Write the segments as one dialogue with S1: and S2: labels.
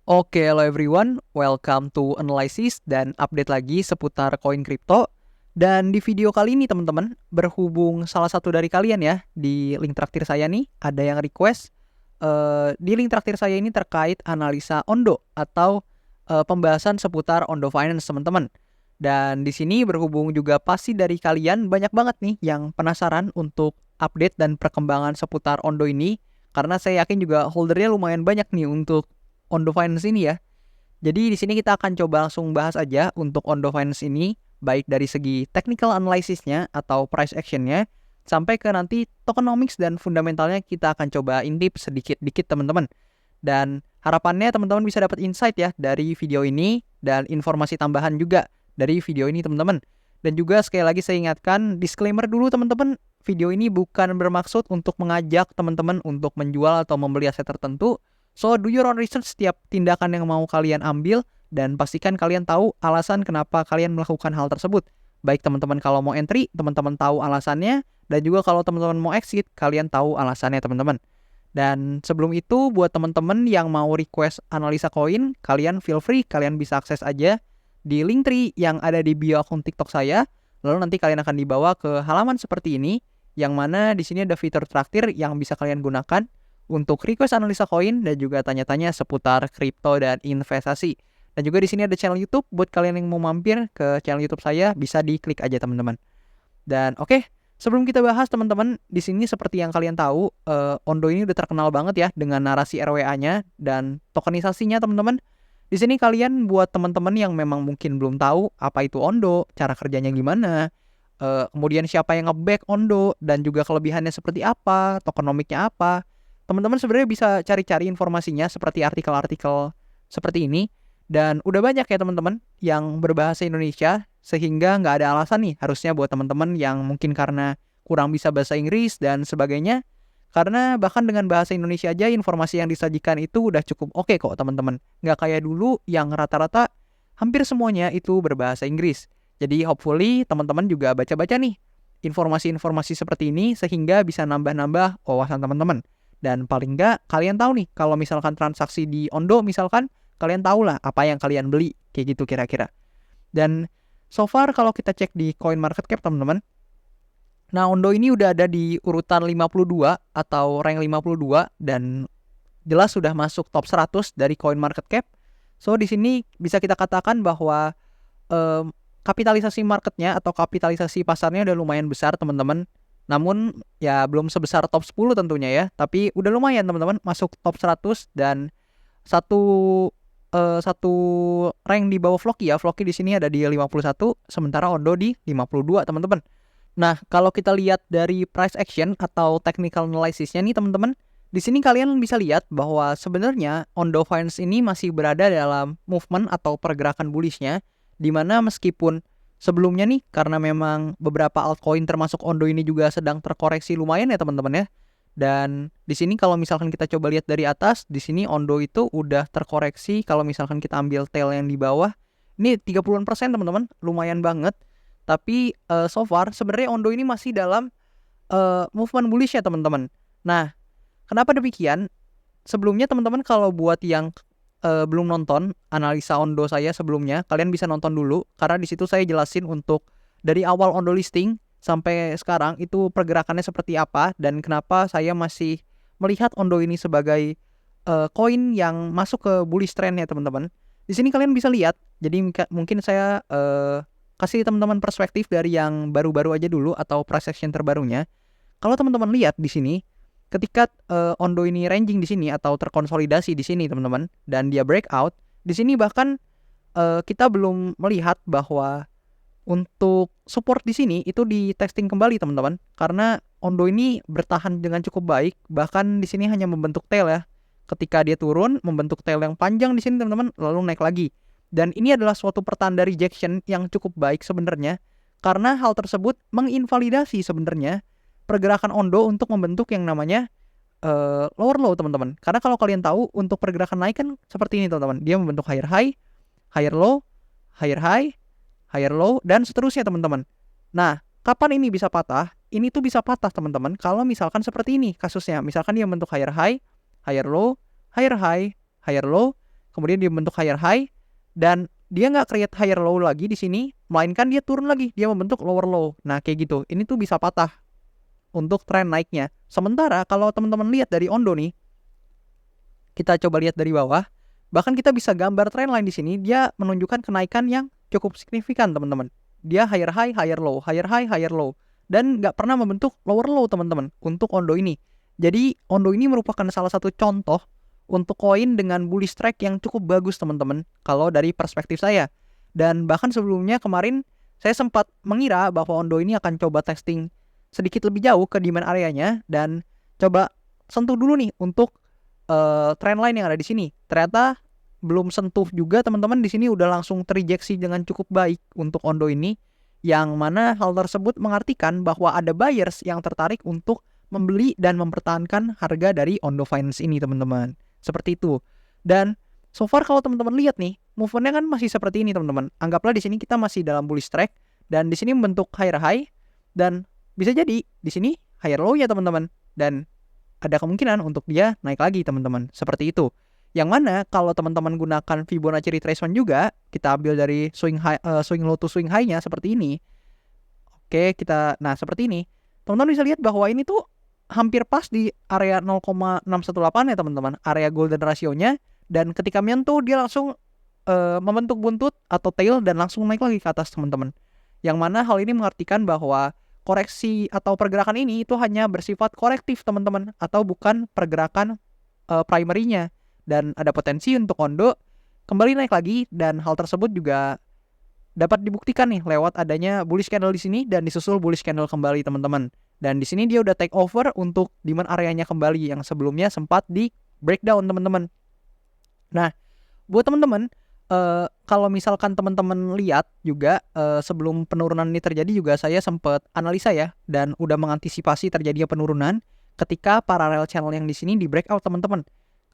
S1: Oke, hello everyone. Welcome to Analysis dan update lagi seputar koin kripto. Dan di video kali ini teman-teman, berhubung salah satu dari kalian ya, di link traktir saya nih, ada yang request di link traktir saya ini terkait analisa Ondo atau pembahasan seputar Ondo Finance teman-teman. Dan di sini berhubung juga pasti dari kalian banyak banget nih yang penasaran untuk update dan perkembangan seputar Ondo ini. Karena saya yakin juga holdernya lumayan banyak nih untuk Ondo Finance ini ya. Jadi di sini kita akan coba langsung bahas aja untuk Ondo Finance ini, baik dari segi technical analysisnya atau price actionnya, sampai ke nanti tokenomics dan fundamentalnya kita akan coba intip sedikit-dikit teman-teman. Dan harapannya teman-teman bisa dapat insight ya dari video ini dan informasi tambahan juga dari video ini teman-teman. Dan juga sekali lagi saya ingatkan disclaimer dulu teman-teman, video ini bukan bermaksud untuk mengajak teman-teman untuk menjual atau membeli aset tertentu. So, do your own research setiap tindakan yang mau kalian ambil dan pastikan kalian tahu alasan kenapa kalian melakukan hal tersebut. Baik teman-teman kalau mau entry, teman-teman tahu alasannya, dan juga kalau teman-teman mau exit, kalian tahu alasannya teman-teman. Dan sebelum itu, buat teman-teman yang mau request analisa koin, kalian feel free, kalian bisa akses aja di Linktree yang ada di bio akun TikTok saya. Lalu nanti kalian akan dibawa ke halaman seperti ini, yang mana di sini ada fitur traktir yang bisa kalian gunakan untuk request analisa koin dan juga tanya-tanya seputar kripto dan investasi. Dan juga di sini ada channel YouTube buat kalian yang mau mampir ke channel YouTube saya, bisa diklik aja teman-teman. Dan oke, sebelum kita bahas teman-teman, di sini seperti yang kalian tahu, Ondo ini udah terkenal banget ya dengan narasi RWA-nya dan tokenisasinya teman-teman. Di sini kalian buat teman-teman yang memang mungkin belum tahu apa itu Ondo, cara kerjanya gimana, kemudian siapa yang nge-back Ondo dan juga kelebihannya seperti apa, tokenomiknya apa. Teman-teman sebenarnya bisa cari-cari informasinya seperti artikel-artikel seperti ini. Dan udah banyak ya teman-teman yang berbahasa Indonesia, sehingga nggak ada alasan nih harusnya buat teman-teman yang mungkin karena kurang bisa bahasa Inggris dan sebagainya. Karena bahkan dengan bahasa Indonesia aja informasi yang disajikan itu udah cukup oke kok teman-teman. Nggak kayak dulu yang rata-rata hampir semuanya itu berbahasa Inggris. Jadi hopefully teman-teman juga baca-baca nih informasi-informasi seperti ini sehingga bisa nambah-nambah wawasan teman-teman. Dan paling nggak kalian tahu nih kalau misalkan transaksi di Ondo misalkan kalian tahu lah apa yang kalian beli kayak gitu kira-kira. Dan so far kalau kita cek di Coin Market Cap teman-teman, nah Ondo ini udah ada di urutan 52 atau rank 52 dan jelas sudah masuk top 100 dari Coin Market Cap. So di sini bisa kita katakan bahwa kapitalisasi marketnya atau kapitalisasi pasarnya udah lumayan besar teman-teman. Namun ya belum sebesar top 10 tentunya ya, tapi udah lumayan teman-teman masuk top 100 dan satu satu rank di bawah Floki ya. Floki di sini ada di 51 sementara Ondo di 52 teman-teman. Nah, kalau kita lihat dari price action atau technical analysisnya nih teman-teman, di sini kalian bisa lihat bahwa sebenarnya Ondo Finance ini masih berada dalam movement atau pergerakan bullishnya, di mana meskipun sebelumnya nih karena memang beberapa altcoin termasuk Ondo ini juga sedang terkoreksi lumayan ya teman-teman ya. Dan di sini kalau misalkan kita coba lihat dari atas, di sini Ondo itu udah terkoreksi kalau misalkan kita ambil tail yang di bawah. Ini 30% teman-teman, lumayan banget. Tapi so far sebenarnya Ondo ini masih dalam movement bullish ya teman-teman. Nah, kenapa demikian? Sebelumnya teman-teman kalau buat yang belum nonton analisa Ondo saya sebelumnya, kalian bisa nonton dulu karena di situ saya jelasin untuk dari awal Ondo listing sampai sekarang itu pergerakannya seperti apa dan kenapa saya masih melihat Ondo ini sebagai koin yang masuk ke bullish trend ya teman-teman. Di sini kalian bisa lihat. Jadi mungkin saya kasih teman-teman perspektif dari yang baru-baru aja dulu atau price action terbarunya. Kalau teman-teman lihat di sini, ketika Ondo ini ranging di sini atau terkonsolidasi di sini teman-teman dan dia breakout, di sini bahkan kita belum melihat bahwa untuk support di sini itu di testing kembali teman-teman karena Ondo ini bertahan dengan cukup baik, bahkan di sini hanya membentuk tail ya. Ketika dia turun membentuk tail yang panjang di sini teman-teman lalu naik lagi. Dan ini adalah suatu pertanda rejection yang cukup baik sebenarnya karena hal tersebut menginvalidasi sebenarnya pergerakan Ondo untuk membentuk yang namanya lower low teman-teman. Karena kalau kalian tahu untuk pergerakan naik kan seperti ini teman-teman. Dia membentuk higher high, higher low, higher high, higher low, dan seterusnya teman-teman. Nah, kapan ini bisa patah? Ini tuh bisa patah teman-teman kalau misalkan seperti ini kasusnya. Misalkan dia membentuk higher high, higher low, higher high, higher low. kemudian dia membentuk higher high, dan dia nggak create higher low lagi di sini, melainkan dia turun lagi, dia membentuk lower low. Nah kayak gitu, ini tuh bisa patah untuk tren naiknya. Sementara kalau teman-teman lihat dari Ondo nih, kita coba lihat dari bawah, bahkan kita bisa gambar trend line di sini, dia menunjukkan kenaikan yang cukup signifikan teman-teman. Dia higher high, higher low, higher high, higher low, dan nggak pernah membentuk lower low teman-teman untuk Ondo ini. Jadi Ondo ini merupakan salah satu contoh untuk koin dengan bullish track yang cukup bagus teman-teman, kalau dari perspektif saya. Dan bahkan sebelumnya kemarin saya sempat mengira bahwa Ondo ini akan coba testing sedikit lebih jauh ke demand areanya dan coba sentuh dulu nih untuk trend line yang ada di sini. Ternyata belum sentuh juga teman-teman, di sini udah langsung terrejeksi dengan cukup baik untuk Ondo ini, yang mana hal tersebut mengartikan bahwa ada buyers yang tertarik untuk membeli dan mempertahankan harga dari Ondo Finance ini teman-teman. Seperti itu. Dan so far kalau teman-teman lihat nih, movementnya kan masih seperti ini teman-teman. Anggaplah di sini kita masih dalam bullish track dan di sini membentuk higher high dan bisa jadi di sini higher low ya teman-teman, dan ada kemungkinan untuk dia naik lagi teman-teman, seperti itu. Yang mana kalau teman-teman gunakan Fibonacci retracement juga, kita ambil dari swing low to swing high-nya seperti ini. Oke, nah seperti ini. Teman-teman bisa lihat bahwa ini tuh hampir pas di area 0,618 ya teman-teman, area golden ratio-nya, dan ketika menyentuh dia langsung membentuk buntut atau tail dan langsung naik lagi ke atas teman-teman. Yang mana hal ini mengartikan bahwa koreksi atau pergerakan ini itu hanya bersifat korektif teman-teman, atau bukan pergerakan primary-nya, dan ada potensi untuk Ondo kembali naik lagi, dan hal tersebut juga dapat dibuktikan nih lewat adanya bullish candle di sini dan disusul bullish candle kembali teman-teman. Dan di sini dia udah take over untuk demand areanya kembali yang sebelumnya sempat di breakdown teman-teman. Nah, buat teman-teman, kalau misalkan teman-teman lihat juga sebelum penurunan ini terjadi juga saya sempat analisa ya, dan udah mengantisipasi terjadinya penurunan ketika parallel channel yang di sini di breakout teman-teman.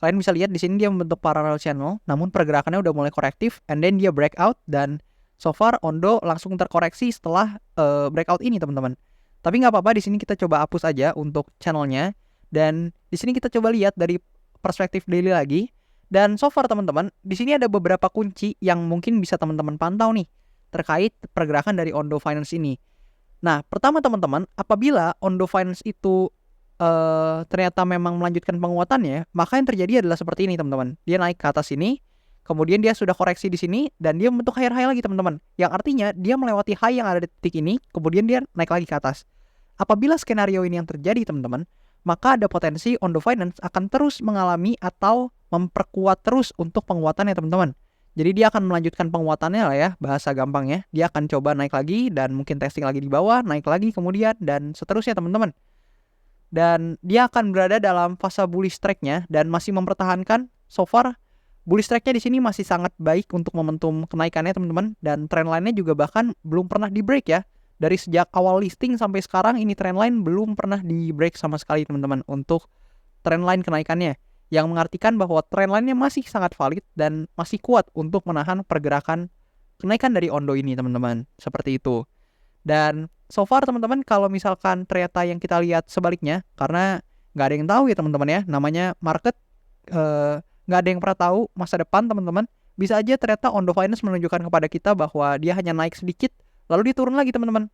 S1: Kalian bisa lihat di sini dia membentuk parallel channel, namun pergerakannya udah mulai korektif, and then dia breakout, dan so far Ondo langsung terkoreksi setelah breakout ini teman-teman. Tapi nggak apa-apa, di sini kita coba hapus aja untuk channelnya, dan di sini kita coba lihat dari perspektif daily lagi. Dan so far teman-teman, di sini ada beberapa kunci yang mungkin bisa teman-teman pantau nih terkait pergerakan dari Ondo Finance ini. Nah, pertama teman-teman, apabila Ondo Finance itu ternyata memang melanjutkan penguatannya, maka yang terjadi adalah seperti ini teman-teman. Dia naik ke atas sini, kemudian dia sudah koreksi di sini, dan dia membentuk higher high lagi teman-teman. Yang artinya dia melewati high yang ada di titik ini, kemudian dia naik lagi ke atas. Apabila skenario ini yang terjadi teman-teman, maka ada potensi Ondo Finance akan terus mengalami atau memperkuat terus untuk penguatannya teman-teman. Jadi dia akan melanjutkan penguatannya lah ya, bahasa gampangnya. Dia akan coba naik lagi dan mungkin testing lagi di bawah, naik lagi kemudian, dan seterusnya teman-teman. Dan dia akan berada dalam fase bullish track-nya dan masih mempertahankan. So far bullish track-nya di sini masih sangat baik untuk momentum kenaikannya teman-teman, dan trend line-nya juga bahkan belum pernah di break ya. Dari sejak awal listing sampai sekarang ini trend line belum pernah di break sama sekali teman-teman untuk trend line kenaikannya, yang mengartikan bahwa trend line-nya masih sangat valid dan masih kuat untuk menahan pergerakan kenaikan dari Ondo ini teman-teman, seperti itu. Dan so far teman-teman, kalau misalkan ternyata yang kita lihat sebaliknya, karena nggak ada yang tahu ya teman-teman ya, namanya market nggak ada yang pernah tahu masa depan teman-teman. Bisa aja ternyata Ondo Finance menunjukkan kepada kita bahwa dia hanya naik sedikit lalu dia turun lagi teman-teman,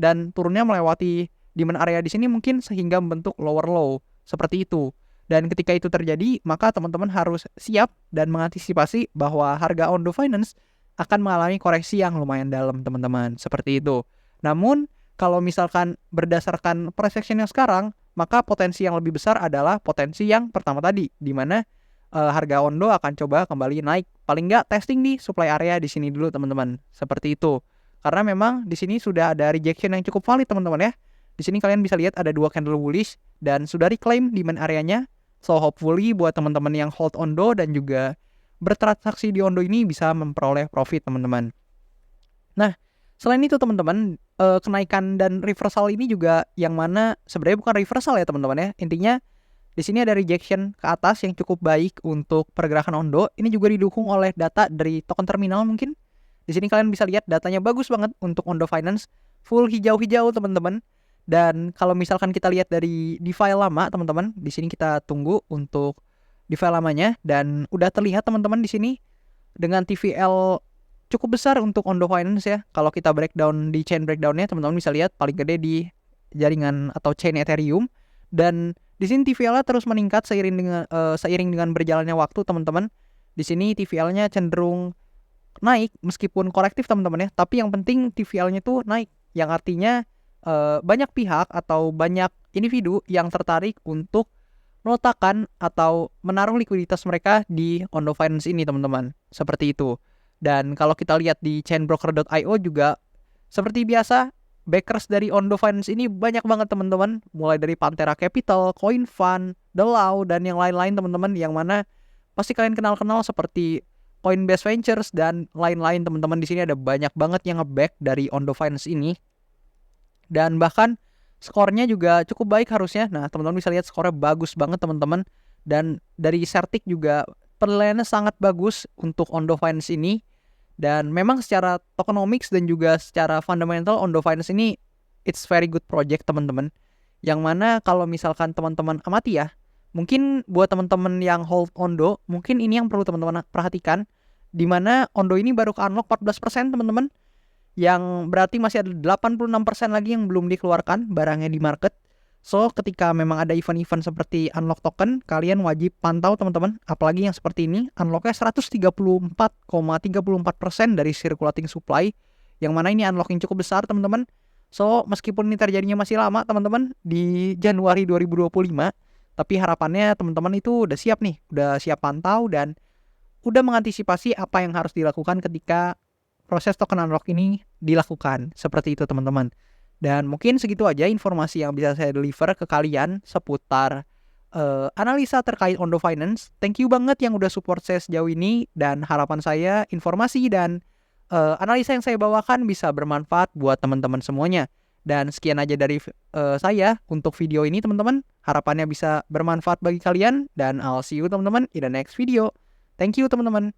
S1: dan turunnya melewati demand area di sini mungkin sehingga membentuk lower low seperti itu. Dan ketika itu terjadi, maka teman-teman harus siap dan mengantisipasi bahwa harga Ondo Finance akan mengalami koreksi yang lumayan dalam teman-teman, seperti itu. Namun kalau misalkan berdasarkan price action yang sekarang, maka potensi yang lebih besar adalah potensi yang pertama tadi, di mana harga Ondo akan coba kembali naik. Paling nggak testing di supply area di sini dulu teman-teman, seperti itu. Karena memang di sini sudah ada rejection yang cukup valid teman-teman ya. Di sini kalian bisa lihat ada 2 candle bullish dan sudah reclaim demand areanya. So hopefully buat teman-teman yang hold Ondo dan juga bertransaksi di Ondo ini bisa memperoleh profit teman-teman. Nah, selain itu teman-teman, kenaikan dan reversal ini juga yang mana sebenarnya bukan reversal ya teman-teman ya. Intinya di sini ada rejection ke atas yang cukup baik untuk pergerakan Ondo. Ini juga didukung oleh data dari token terminal mungkin. Di sini kalian bisa lihat datanya bagus banget untuk Ondo Finance, full hijau-hijau teman-teman. Dan kalau misalkan kita lihat dari di file lama teman-teman, di sini kita tunggu untuk di file lamanya, dan udah terlihat teman-teman di sini dengan TVL cukup besar untuk Ondo Finance ya. Kalau kita breakdown di chain breakdownnya, teman-teman bisa lihat paling gede di jaringan atau chain Ethereum, dan di sini TVL-nya terus meningkat seiring dengan berjalannya waktu teman-teman. Di sini TVL-nya cenderung naik meskipun korektif teman-teman ya, tapi yang penting TVL-nya tuh naik, yang artinya banyak pihak atau banyak individu yang tertarik untuk meletakkan atau menaruh likuiditas mereka di Ondo Finance ini teman-teman, seperti itu. Dan kalau kita lihat di chainbroker.io juga seperti biasa, backers dari Ondo Finance ini banyak banget teman-teman, mulai dari Pantera Capital, CoinFund, Delau, dan yang lain-lain teman-teman, yang mana pasti kalian kenal-kenal seperti Coinbase Ventures dan lain-lain teman-teman. Di sini ada banyak banget yang nge-back dari Ondo Finance ini, dan bahkan skornya juga cukup baik harusnya. Nah, teman-teman bisa lihat skornya bagus banget teman-teman. Dan dari Certic juga penilaiannya sangat bagus untuk Ondo Finance ini. Dan memang secara tokenomics dan juga secara fundamental, Ondo Finance ini it's very good project teman-teman. Yang mana kalau misalkan teman-teman amati ya, mungkin buat teman-teman yang hold Ondo, mungkin ini yang perlu teman-teman perhatikan, dimana Ondo ini baru ke unlock 14% teman-teman, yang berarti masih ada 86% lagi yang belum dikeluarkan barangnya di market. So, ketika memang ada event-event seperti unlock token, kalian wajib pantau teman-teman. Apalagi yang seperti ini, unlocknya 134,34% dari circulating supply, yang mana ini unlock yang cukup besar teman-teman. So, meskipun ini terjadinya masih lama teman-teman, di Januari 2025, tapi harapannya teman-teman itu udah siap nih, udah siap pantau dan udah mengantisipasi apa yang harus dilakukan ketika proses token unlock ini dilakukan. Seperti itu teman-teman. Dan mungkin segitu aja informasi yang bisa saya deliver ke kalian seputar analisa terkait Ondo Finance. Thank you banget yang udah support saya sejauh ini, dan harapan saya informasi dan analisa yang saya bawakan bisa bermanfaat buat teman-teman semuanya. Dan sekian aja dari saya untuk video ini teman-teman. Harapannya bisa bermanfaat bagi kalian, dan I'll see you teman-teman in the next video. Thank you teman-teman.